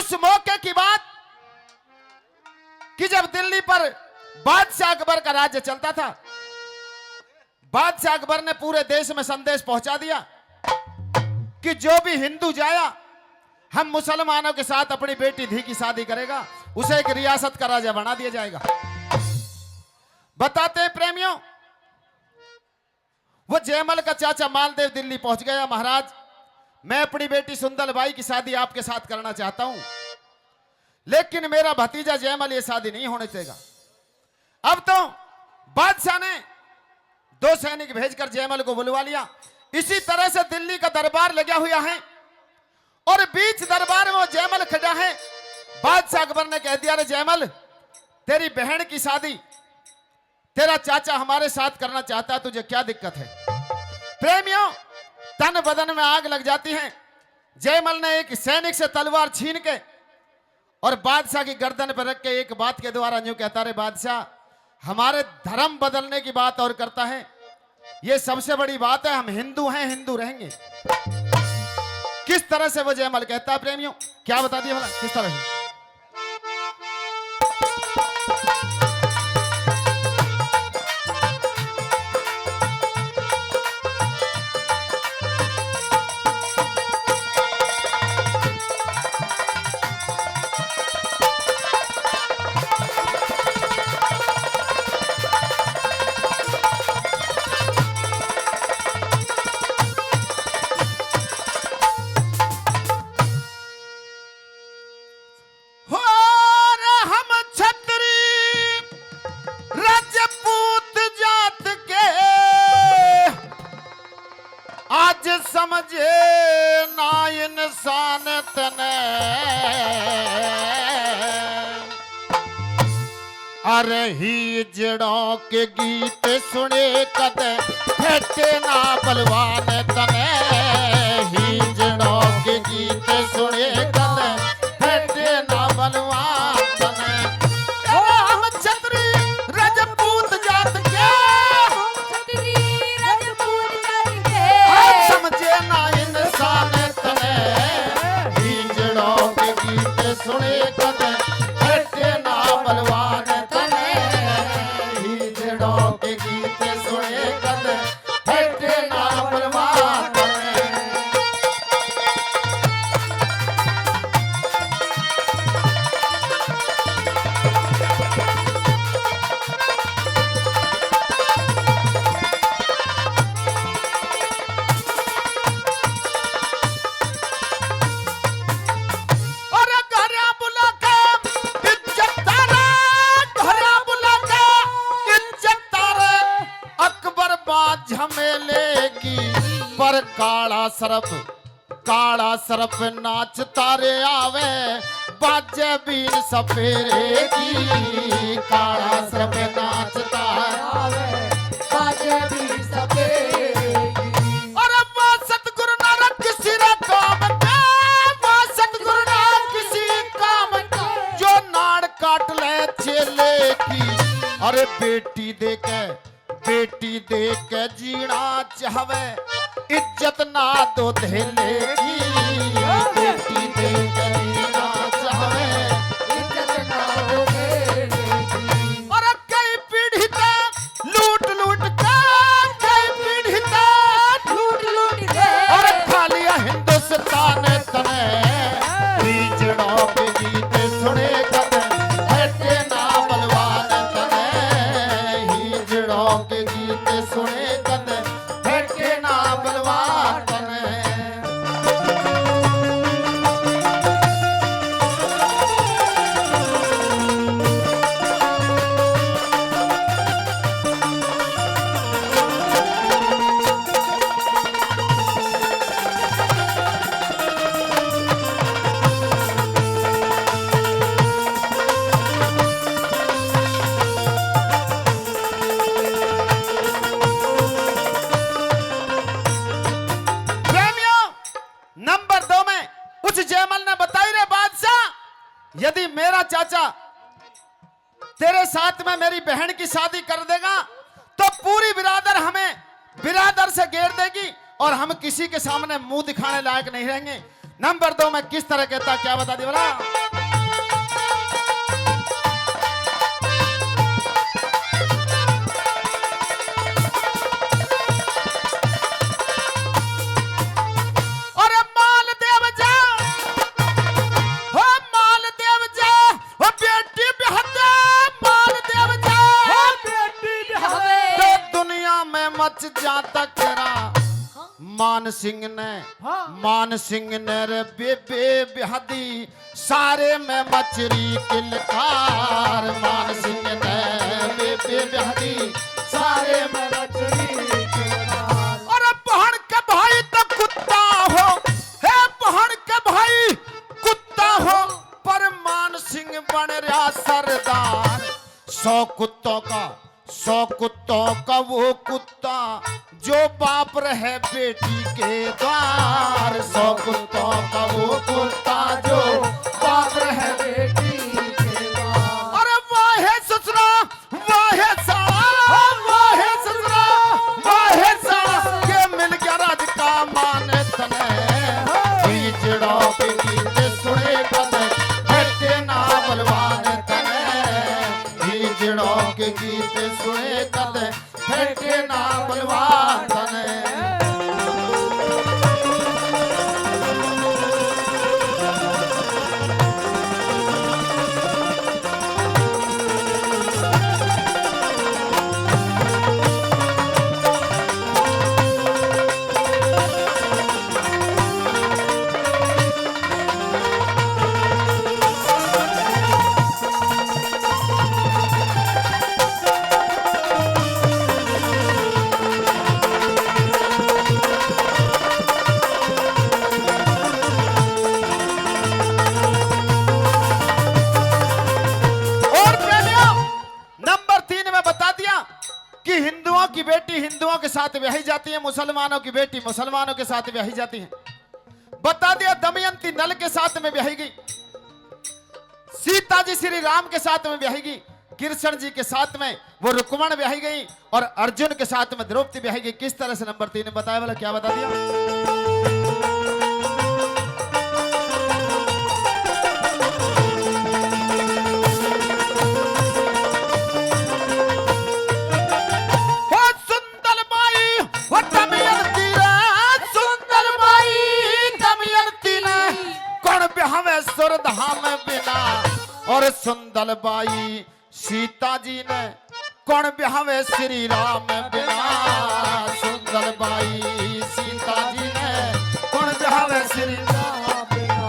उस मौके की बात कि जब दिल्ली पर बादशाह अकबर का राज्य चलता था। बादशाह अकबर ने पूरे देश में संदेश पहुंचा दिया कि जो भी हिंदू जाया हम मुसलमानों के साथ अपनी बेटी धी की शादी करेगा उसे एक रियासत का राजा बना दिया जाएगा। बताते हैं प्रेमियों, वो जयमल का चाचा मालदेव दिल्ली पहुंच गया। महाराज, मैं अपनी बेटी सुंदरबाई की शादी आपके साथ करना चाहता हूं, लेकिन मेरा भतीजा जयमल ये शादी नहीं होने देगा। अब तो बादशाह ने 2 सैनिक भेजकर जयमल को बुलवा लिया। इसी तरह से दिल्ली का दरबार लगा हुआ है और बीच दरबार में वो जयमल खड़ा है। बादशाह अकबर ने कह दिया, अरे जयमल, तेरी बहन की शादी तेरा चाचा हमारे साथ करना चाहता है, तुझे क्या दिक्कत है? प्रेमियों, तन बदन में आग लग जाती है। जयमल ने एक सैनिक से तलवार छीन के और बादशाह की गर्दन पर रख के एक बात के द्वारा यूं कहता, रे बादशाह, हमारे धर्म बदलने की बात और करता है, ये सबसे बड़ी बात है, हम हिंदू हैं, हिंदू रहेंगे। किस तरह से वो जयमल कहता है प्रेमियों, क्या बता दिया भला किस तरह से? समझे ना इंसान तने, अरे ही जड़ों के गीत सुने कदे फेंटे ना बलवान तने, ही जड़ों के गीत सुने कदे फेंटे ना बलवान तने। हम छतरी राजपूत जात के, समझे ना इंसान तने, हिजड़ों के गीत सुने कदे फेंटे ना बलवान तने, हिजड़ों के गीत सुने कदे फेंटे ना बलवान तने। झमेलेगी पर काला सरप नाच तारे आवे, बाजे बीन सपेरे की, काला सरप नाच तारे आवे, बाजे बीन सपेरे की। और वो सतगुरु नानक किसी रा काम का, वो सतगुरु नानक किसी काम का, जो नाड़ काट ले चेले की। अरे बेटी दे के जीना चाहवे, इज्जत ना दो धेले की, बेटी दे के जीना चाहवे, इज्जत ना दो धेले की। और कई पीढ़ी तक लूट के, कई पीढ़ी तक लूट के, और खा लिया हिंदुस्तान तने, हिजड़ों के गीत सुने कदे फेंटे ना बलवान तने, हिजड़ों के गीत सुने कदे फेंटे ना बलवान तने। नंबर 2 में उस जयमल ने बताई, रे बादशाह, यदि मेरा चाचा तेरे साथ में मेरी बहन की शादी कर देगा तो पूरी बिरादर से घेर देगी और हम किसी के सामने मुंह दिखाने लायक नहीं रहेंगे। नंबर 2 में किस तरह कहता, क्या बता दी बोला? मान सिंह ने रे बेबे बिहादी सारे में मछरी किलकार। मान सिंह ने बेबे बिहादी सारे में मछरी किलकार। अरे पहाड़ के भाई तो कुत्ता हो, हे पहाड़ के भाई कुत्ता हो, पर मान सिंह बन रहा सरदार। 100 कुत्तों का वो कुत्ता जो बाप रहे बेटी के द्वार। 100 कुत्तों का वो कुत्ता जो बाप रहे बेटी के द्वार। अरे वाह ससुरा वाह साला, वाह ससुरा वाह साला, ये मिल गया राज का मान तने। हिजड़ों के गीत सुने कदे हटे ना बलवान तने। हिजड़ों के गीत सुने कदे हटे ना बलवान तने। की बेटी हिंदुओं के साथ ब्याही जाती है, मुसलमानों की बेटी मुसलमानों के साथ ब्याही जाती है। बता दिया दमयंती नल के साथ में ब्याही गई, सीता जी श्री राम के साथ में ब्याही गई, कृष्ण जी के साथ में वो रुक्मण ब्याही गई और अर्जुन के साथ में द्रौपदी ब्याही गई। किस तरह से नंबर 3 ने बताया वाला क्या बता दिया। और सुंदर बाई सीता जी ने कौन ब्याहवे श्री राम बिना। सुंदर बाई सीता जी ने कौन ब्याहवे श्री राम बिना।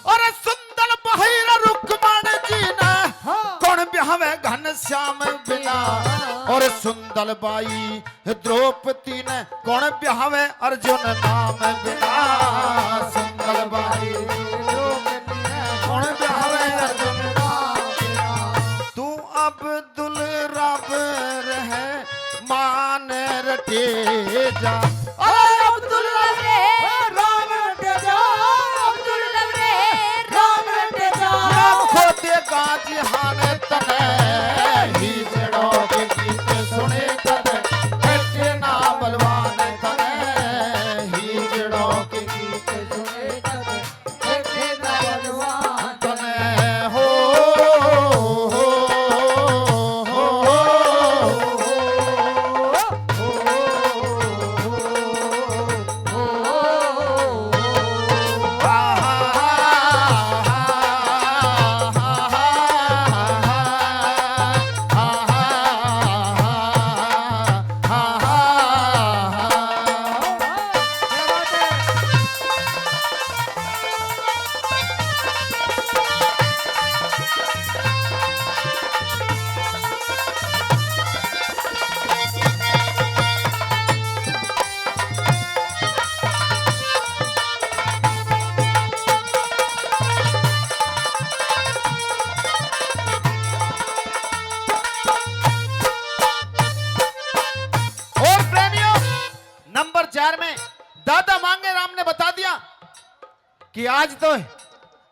और सुंदर बाई रुक्मण जी ने कौन ब्याहवे घनश्याम बिना। और सुंदर बाई द्रौपदी ने कौन ब्याहवे अर्जुन नाम बिना। सुंदर बाई कौन ब्याहवे अर्जुन अब्दुल रब रहे मान रटे जा। अब्दुल रब रे राम रटे जा। अब्दुल रब रे राम रटे जा। खोदे का जहान तने हिजड़ों के गीत सुने कदे हटे ना बलवान तने। हिजड़ों के गीत सुने कदे हटे ना बलवान तने। हो कि आज तो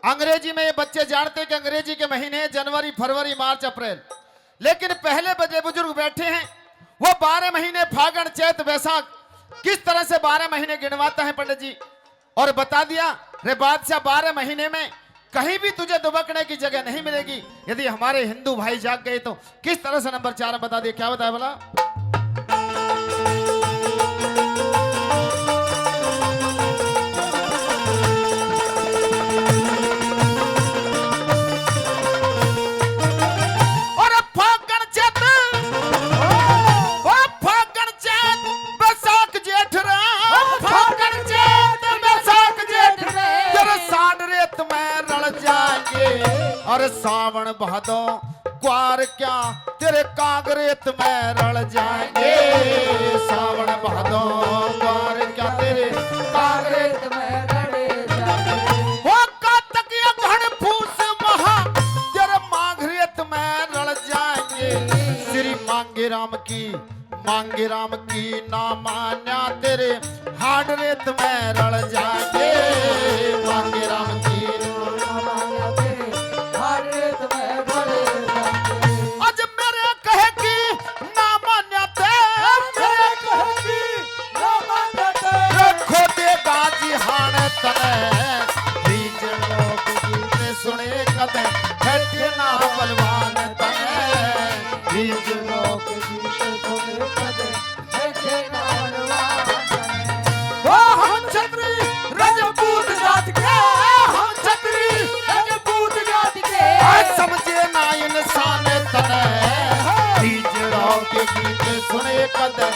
अंग्रेजी में ये बच्चे जानते हैं कि अंग्रेजी के महीने जनवरी फरवरी मार्च अप्रैल, लेकिन पहले बजे बुजुर्ग बैठे हैं वो 12 महीने फागण चैत वैशाख किस तरह से 12 महीने गिनवाता है पंडित जी। और बता दिया रे बादशाह 12 महीने में कहीं भी तुझे दुबकने की जगह नहीं मिलेगी। यदि हमारे हिंदू भाई जाग गए तो किस तरह से नंबर 4 बता दिया, क्या बताया बोला। फागण चैत में रल जाएंगे। अरे सावन भादो क्वार क्या तेरे कागरेत में रल जाएंगे। सावन भादो क्वार क्या तेरे कागरेत में रल जाएंगे। वो कातक या घड़ फूस महा तेरे मांगरेत में रल जाएंगे। श्री मांगे राम की ना मान्या तेरे हाड रेत में रल जाएंगे। मांगे राम की ना मान्या तेरे हाड रेत में रल जाएंगे। आज मेरे कहे की ना मान्या तेरे कहे की ना मान्या तेरे रखो देगा जी हाण तने बीच लोक गीत सुने कदे खटे ना बलवान तने बीच लोक गीत सुने कदे खटे ना बलवान तने। ओ हम छत्री राजपूत जात के हम छत्री राजपूत जात के समझे ना इंसान तने बीच लोक गीत सुने कदे